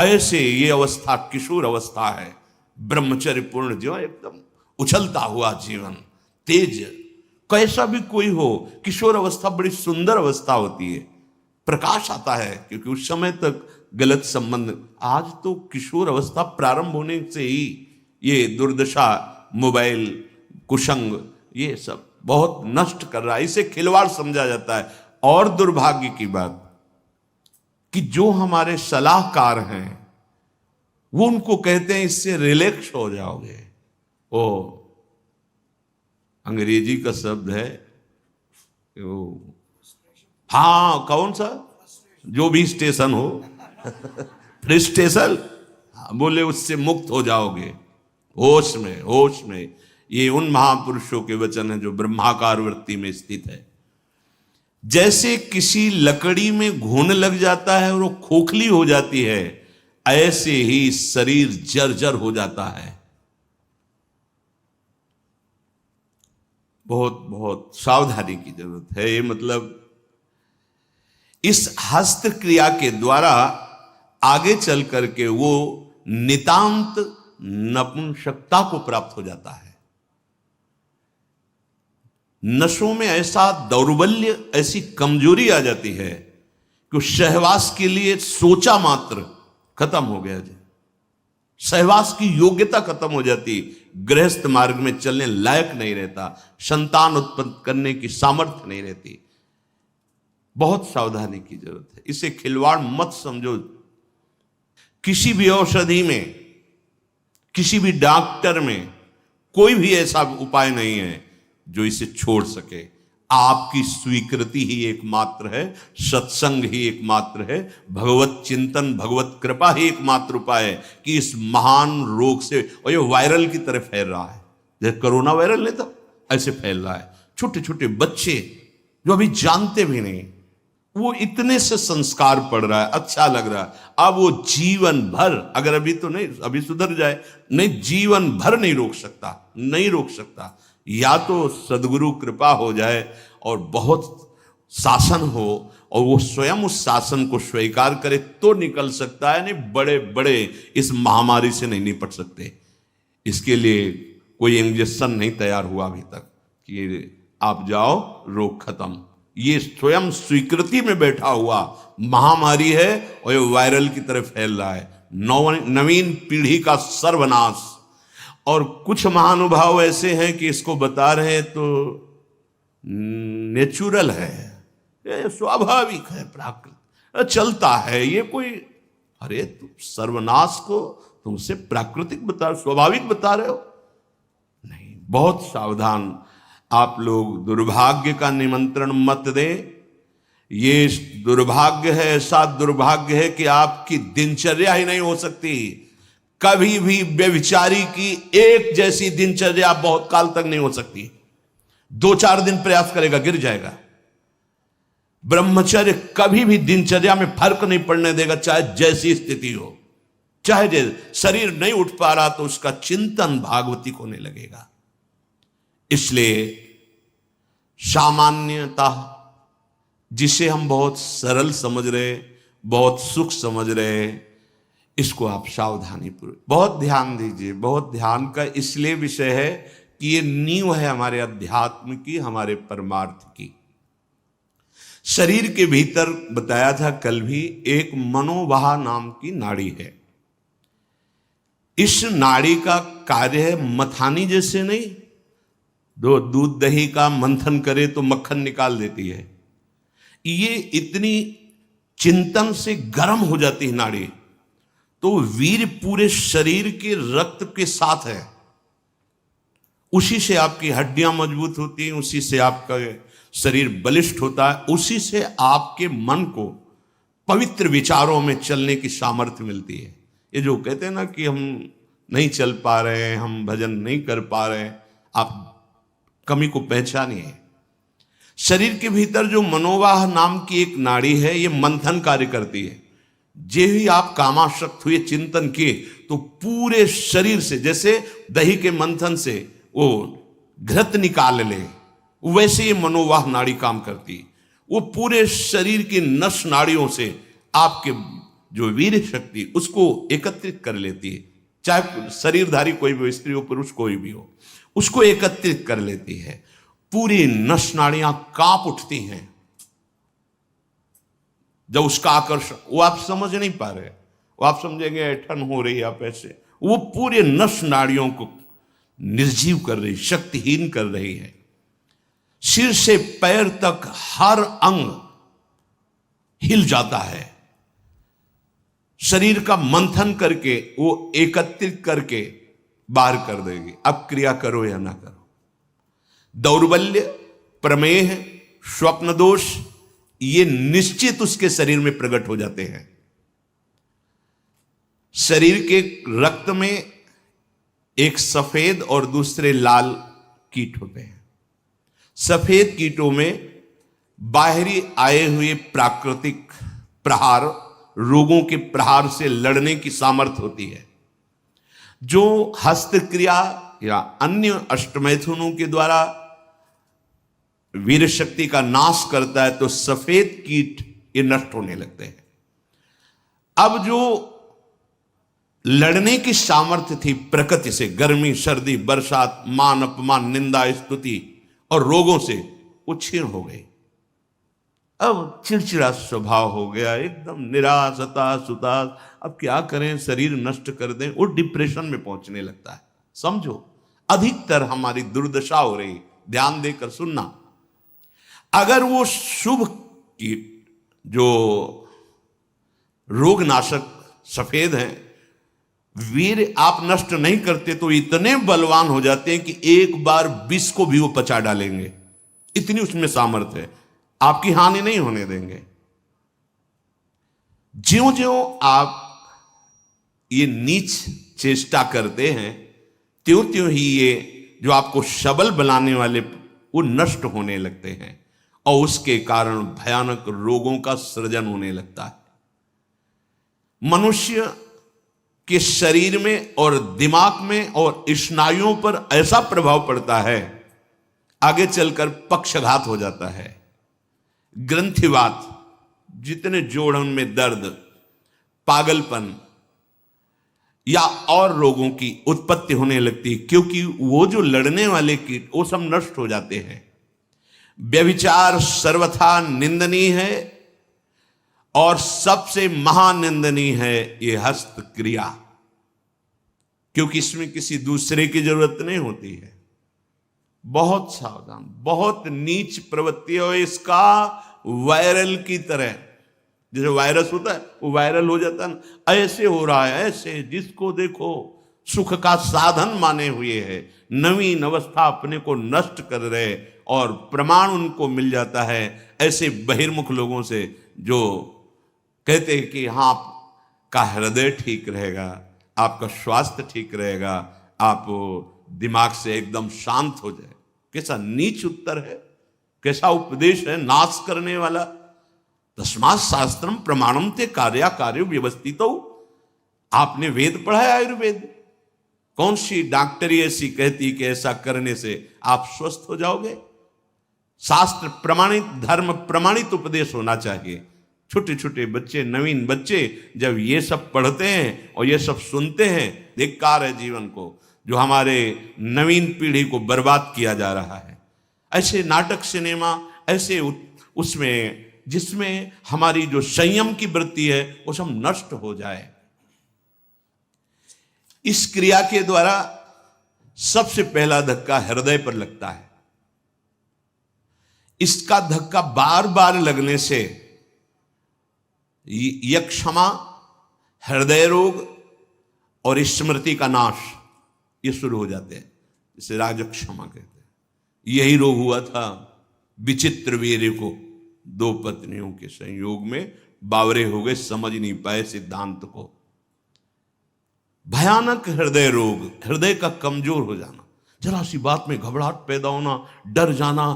ऐसे ये अवस्था किशोर अवस्था है, ब्रह्मचर्य पूर्ण जीवन, एकदम उछलता हुआ जीवन, तेज। कैसा भी कोई हो, किशोर अवस्था बड़ी सुंदर अवस्था होती है, प्रकाश आता है, क्योंकि उस समय तक गलत संबंध। आज तो किशोर अवस्था प्रारंभ होने से ही ये दुर्दशा, मोबाइल, कुसंग, ये सब बहुत नष्ट कर रहा है, इसे खिलवाड़ समझा जाता है। और दुर्भाग्य की बात कि जो हमारे सलाहकार हैं वो उनको कहते हैं इससे रिलैक्स हो जाओगे। ओ अंग्रेजी का शब्द है वो, हाँ कौन सा, जो भी स्टेशन हो फ्रस्ट्रेशन, बोले उससे मुक्त हो जाओगे, होश में, होश में। ये उन महापुरुषों के वचन है जो ब्रह्माकार वृत्ति में स्थित है। जैसे किसी लकड़ी में घुन लग जाता है और वो खोखली हो जाती है, ऐसे ही शरीर जर्जर हो जाता है। बहुत बहुत सावधानी की जरूरत है। ये मतलब इस हस्त क्रिया के द्वारा आगे चल करके वो नितांत नपुंसकता को प्राप्त हो जाता है। नशों में ऐसा दौर्बल्य, ऐसी कमजोरी आ जाती है कि सहवास के लिए सोचा मात्र खत्म हो गया जी, सहवास की योग्यता खत्म हो जाती, गृहस्थ मार्ग में चलने लायक नहीं रहता, संतान उत्पन्न करने की सामर्थ्य नहीं रहती। बहुत सावधानी की जरूरत है, इसे खिलवाड़ मत समझो। किसी भी औषधि में, किसी भी डॉक्टर में कोई भी ऐसा उपाय नहीं है जो इसे छोड़ सके। आपकी स्वीकृति ही एकमात्र है, सत्संग ही एकमात्र है, भगवत चिंतन, भगवत कृपा ही एकमात्र उपाय है कि इस महान रोग से, और ये वायरल की तरह फैल रहा है, जैसे कोरोना वायरल नहीं था ऐसे फैल रहा है। छोटे छोटे बच्चे जो अभी जानते भी नहीं, वो इतने से संस्कार पड़ रहा है, अच्छा लग रहा है। अब वो जीवन भर, अगर अभी तो नहीं, अभी सुधर जाए, नहीं जीवन भर नहीं रोक सकता, नहीं रोक सकता। या तो सदगुरु कृपा हो जाए और बहुत शासन हो और वो स्वयं उस शासन को स्वीकार करे तो निकल सकता है, नहीं बड़े बड़े इस महामारी से नहीं निपट सकते। इसके लिए कोई इंजेक्शन नहीं तैयार हुआ अभी तक कि आप जाओ रोग खत्म। ये स्वयं स्वीकृति में बैठा हुआ महामारी है और ये वायरल की तरह फैल रहा है, नवीन पीढ़ी का सर्वनाश। और कुछ महानुभाव ऐसे हैं कि इसको बता रहे हैं तो नेचुरल है, ये स्वाभाविक है, प्राकृतिक चलता है, ये कोई, अरे तुम सर्वनाश को तुमसे प्राकृतिक बता, स्वाभाविक बता रहे हो? नहीं, बहुत सावधान। आप लोग दुर्भाग्य का निमंत्रण मत दें। ये दुर्भाग्य है, ऐसा दुर्भाग्य है कि आपकी दिनचर्या ही नहीं हो सकती। कभी भी व्यभिचारी की एक जैसी दिनचर्या बहुत काल तक नहीं हो सकती। 2-4 दिन प्रयास करेगा, गिर जाएगा। ब्रह्मचर्य कभी भी दिनचर्या में फर्क नहीं पड़ने देगा, चाहे जैसी स्थिति हो, चाहे जैसे शरीर नहीं उठ पा रहा तो उसका चिंतन भागवती को होने लगेगा। इसलिए सामान्यता, जिसे हम बहुत सरल समझ रहे, बहुत सुख समझ रहे, इसको आप सावधानी पूर्वक बहुत ध्यान दीजिए। बहुत ध्यान का इसलिए विषय है कि ये नींव है हमारे अध्यात्म की, हमारे परमार्थ की। शरीर के भीतर बताया था कल भी, एक मनोवाह नाम की नाड़ी है। इस नाड़ी का कार्य है मथानी जैसे नहीं, दो दूध दही का मंथन करे तो मक्खन निकाल देती है, ये इतनी चिंतन से गर्म हो जाती है नाड़ी, तो वीर पूरे शरीर के रक्त के साथ है। उसी से आपकी हड्डियां मजबूत होती हैं, उसी से आपका शरीर बलिष्ठ होता है, उसी से आपके मन को पवित्र विचारों में चलने की सामर्थ्य मिलती है। ये जो कहते हैं ना कि हम नहीं चल पा रहे हैं, हम भजन नहीं कर पा रहे हैं, आप कमी को पहचानिए। शरीर के भीतर जो मनोवाह नाम की एक नाड़ी है, ये मंथन कार्य करती है। जे ही आप कामासक्त हुए, चिंतन किए, तो पूरे शरीर से, जैसे दही के मंथन से वो घृत निकाल ले, वैसे ये मनोवाह नाड़ी काम करती। वो पूरे शरीर की नस नाड़ियों से आपके जो वीर शक्ति उसको एकत्रित कर लेती है, चाहे शरीरधारी कोई भी हो, स्त्री हो पुरुष कोई भी हो, उसको एकत्रित कर लेती है। पूरी नस नाड़ियां कांप उठती हैं जब उसका आकर्षण, वो आप समझ नहीं पा रहे, वो आप समझेंगे ऐठन हो रही, आप ऐसे, वो पूरे नस नाड़ियों को निर्जीव कर रही, शक्तिहीन कर रही है। सिर से पैर तक हर अंग हिल जाता है। शरीर का मंथन करके वो एकत्रित करके बाहर कर देगी। अब क्रिया करो या ना करो। दौर्बल्य, प्रमेह, स्वप्न दोष, ये निश्चित उसके शरीर में प्रकट हो जाते हैं। शरीर के रक्त में एक सफेद और दूसरे लाल कीट होते हैं। सफेद कीटों में बाहरी आए हुए प्राकृतिक प्रहार, रोगों के प्रहार से लड़ने की सामर्थ्य होती है। जो हस्तक्रिया या अन्य अष्टमैथुनों के द्वारा वीर शक्ति का नाश करता है तो सफेद कीट ये नष्ट होने लगते हैं। अब जो लड़ने की सामर्थ्य थी प्रकृति से, गर्मी, सर्दी, बरसात, मान अपमान, निंदा, स्तुति और रोगों से, वो क्षीण हो गई। अब चिड़चिड़ा स्वभाव हो गया, एकदम निराश, हताश, उदास। अब क्या करें, शरीर नष्ट कर दें, वो डिप्रेशन में पहुंचने लगता है। समझो, अधिकतर हमारी दुर्दशा हो रही। ध्यान देकर सुनना। अगर वो शुभ कीट जो रोगनाशक सफेद हैं, वीर आप नष्ट नहीं करते तो इतने बलवान हो जाते हैं कि एक बार विष को भी वो पचा डालेंगे। इतनी उसमें सामर्थ्य है, आपकी हानि नहीं होने देंगे। ज्यों ज्यों आप ये नीच चेष्टा करते हैं, त्यों त्यों ही ये जो आपको सबल बनाने वाले वो नष्ट होने लगते हैं और उसके कारण भयानक रोगों का सृजन होने लगता है। मनुष्य के शरीर में और दिमाग में और स्नायुओं पर ऐसा प्रभाव पड़ता है, आगे चलकर पक्षघात हो जाता है, ग्रंथिवात, जितने जोड़ों में दर्द, पागलपन या और रोगों की उत्पत्ति होने लगती है, क्योंकि वो जो लड़ने वाले कीट वो सब नष्ट हो जाते हैं। व्यभिचार सर्वथा निंदनीय है और सबसे महानिंदनीय है ये हस्त क्रिया, क्योंकि इसमें किसी दूसरे की जरूरत नहीं होती है। बहुत सावधान, बहुत नीच प्रवृत्ति है इसका। वायरल की तरह, जैसे वायरस होता है वो वायरल हो जाता है ना, ऐसे हो रहा है, ऐसे जिसको देखो सुख का साधन माने हुए है, नवीन अवस्था अपने को नष्ट कर रहे और प्रमाण उनको मिल जाता है ऐसे बहिर्मुख लोगों से, जो कहते हैं कि हाँ आपका हृदय ठीक रहेगा, आपका स्वास्थ्य ठीक रहेगा, आप दिमाग से एकदम शांत हो जाए। कैसा नीच उत्तर है, कैसा उपदेश है, नाश करने वाला। तस्मात् शास्त्रम प्रमाणम ते कार्या कार्यो व्यवस्थितो। आपने वेद पढ़ा है, आयुर्वेद? कौन सी डॉक्टरी ऐसी कहती कि ऐसा करने से आप स्वस्थ हो जाओगे? शास्त्र प्रमाणित, धर्म प्रमाणित उपदेश होना चाहिए। छोटे छोटे बच्चे, नवीन बच्चे जब ये सब पढ़ते हैं और ये सब सुनते हैं, धिक्कार है जीवन को, जो हमारे नवीन पीढ़ी को बर्बाद किया जा रहा है। ऐसे नाटक, सिनेमा, ऐसे उसमें जिसमें हमारी जो संयम की वृत्ति है वो सब नष्ट हो जाए। इस क्रिया के द्वारा सबसे पहला धक्का हृदय पर लगता है। इसका धक्का बार बार लगने से यक्षमा, हृदय रोग और स्मृति का नाश ये शुरू हो जाते हैं, जिसे राजक्षमा कहते हैं। यही रोग हुआ था विचित्र वीर को। 2 पत्नियों के संयोग में बावरे हो गए, समझ नहीं पाए सिद्धांत को। भयानक हृदय रोग, हृदय का कमजोर हो जाना, जरा सी बात में घबराहट पैदा होना, डर जाना,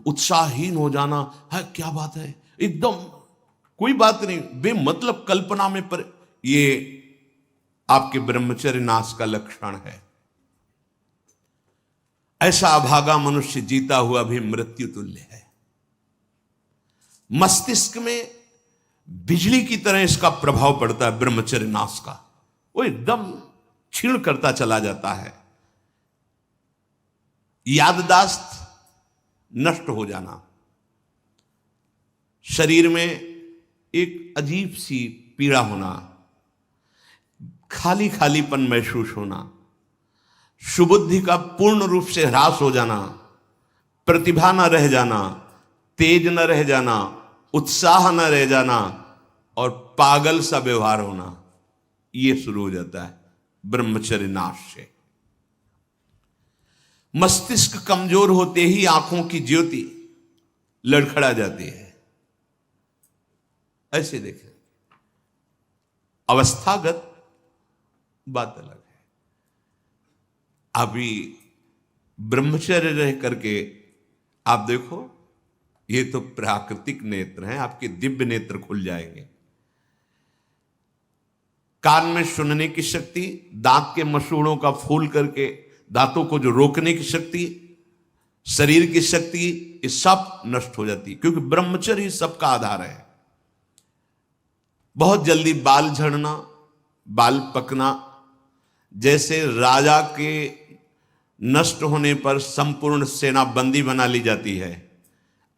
उत्साहहीन हो जाना, है क्या बात है, एकदम कोई बात नहीं, बेमतलब कल्पना में पर, ये आपके ब्रह्मचर्य नाश का लक्षण है। ऐसा अभागा मनुष्य जीता हुआ भी मृत्यु तुल्य है। मस्तिष्क में बिजली की तरह इसका प्रभाव पड़ता है ब्रह्मचर्य नाश का। वो एकदम क्षीण करता चला जाता है। याददाश्त नष्ट हो जाना, शरीर में एक अजीब सी पीड़ा होना, खाली खालीपन महसूस होना, सुबुद्धि का पूर्ण रूप से ह्रास हो जाना, प्रतिभा न रह जाना, तेज न रह जाना, उत्साह न रह जाना और पागल सा व्यवहार होना, यह शुरू हो जाता है ब्रह्मचर्य नाश से। मस्तिष्क कमजोर होते ही आंखों की ज्योति लड़खड़ा जाती है। ऐसे देखें, अवस्थागत बात अलग है। अभी ब्रह्मचर्य रह करके आप देखो, ये तो प्राकृतिक नेत्र हैं, आपके दिव्य नेत्र खुल जाएंगे। कान में सुनने की शक्ति, दांत के मसूड़ों का फूल करके दांतों को जो रोकने की शक्ति, शरीर की शक्ति, ये सब नष्ट हो जाती है, क्योंकि ब्रह्मचर्य ही सबका आधार है। बहुत जल्दी बाल झड़ना, बाल पकना, जैसे राजा के नष्ट होने पर संपूर्ण सेना बंदी बना ली जाती है,